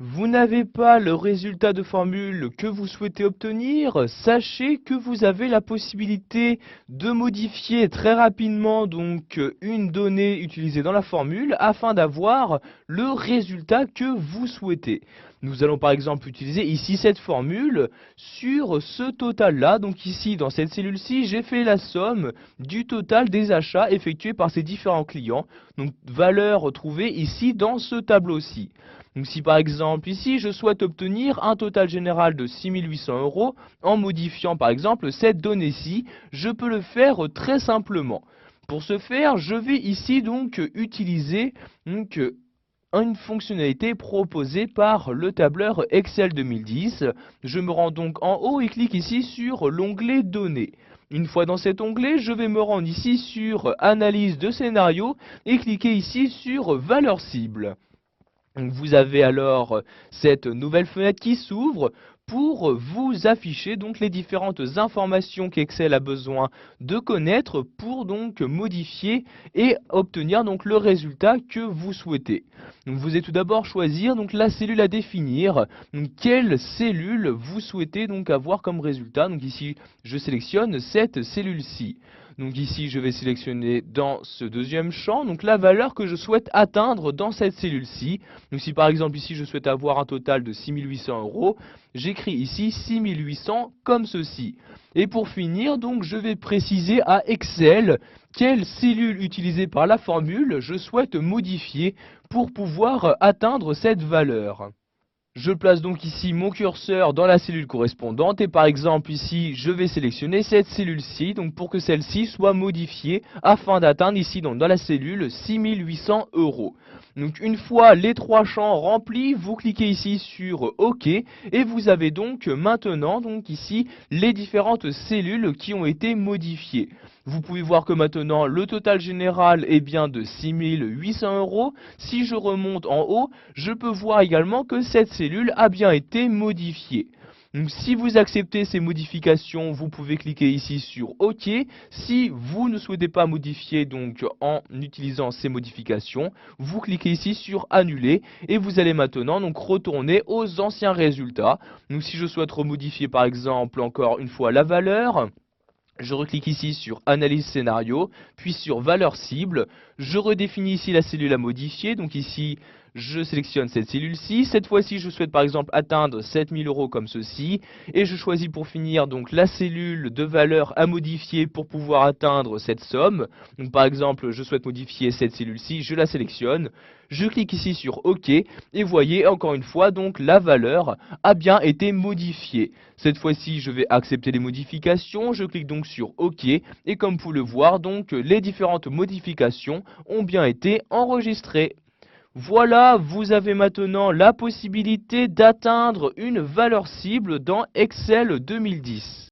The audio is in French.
Vous n'avez pas le résultat de formule que vous souhaitez obtenir, sachez que vous avez la possibilité de modifier très rapidement une donnée utilisée dans la formule afin d'avoir le résultat que vous souhaitez. Nous allons par exemple utiliser ici cette formule sur ce total-là. Donc ici, dans cette cellule-ci, j'ai fait la somme du total des achats effectués par ces différents clients. Donc valeur retrouvée ici dans ce tableau-ci. Donc si par exemple ici je souhaite obtenir un total général de 6800 € en modifiant par exemple cette donnée-ci, je peux le faire très simplement. Pour ce faire, je vais ici utiliser une fonctionnalité proposée par le tableur Excel 2010. Je me rends donc en haut et clique ici sur l'onglet Données. Une fois dans cet onglet, je vais me rendre ici sur Analyse de scénario et cliquer ici sur Valeur cible. Vous avez alors cette nouvelle fenêtre qui s'ouvre pour vous afficher les différentes informations qu'Excel a besoin de connaître pour modifier et obtenir le résultat que vous souhaitez. Vous allez tout d'abord choisir la cellule à définir. Quelle cellule vous souhaitez avoir comme résultat. Donc ici je sélectionne cette cellule-ci. Donc ici, je vais sélectionner dans ce deuxième champ la valeur que je souhaite atteindre dans cette cellule-ci. Donc si par exemple ici, je souhaite avoir un total de 6800 €, j'écris ici 6800 comme ceci. Et pour finir, je vais préciser à Excel quelle cellule utilisée par la formule je souhaite modifier pour pouvoir atteindre cette valeur. Je place donc ici mon curseur dans la cellule correspondante et par exemple ici je vais sélectionner cette cellule-ci pour que celle-ci soit modifiée afin d'atteindre ici dans la cellule 6800 €. Donc une fois les trois champs remplis, vous cliquez ici sur OK et vous avez maintenant ici les différentes cellules qui ont été modifiées. Vous pouvez voir que maintenant le total général est bien de 6800 €. Si je remonte en haut, je peux voir également que cette cellule a bien été modifiée. Donc, si vous acceptez ces modifications, vous pouvez cliquer ici sur OK. Si vous ne souhaitez pas modifier en utilisant ces modifications, vous cliquez ici sur Annuler et vous allez maintenant retourner aux anciens résultats. Donc si je souhaite remodifier par exemple encore une fois la valeur, je reclique ici sur Analyse scénario, puis sur Valeur cible. Je redéfinis ici la cellule à modifier. Donc ici, je sélectionne cette cellule-ci. Cette fois-ci, je souhaite par exemple atteindre 7000 € comme ceci. Et je choisis pour finir la cellule de valeur à modifier pour pouvoir atteindre cette somme. Donc par exemple, je souhaite modifier cette cellule-ci, je la sélectionne. Je clique ici sur OK et voyez encore une fois la valeur a bien été modifiée. Cette fois-ci, je vais accepter les modifications. Je clique donc sur OK et comme vous pouvez le voir, les différentes modifications ont bien été enregistrées. Voilà, vous avez maintenant la possibilité d'atteindre une valeur cible dans Excel 2010.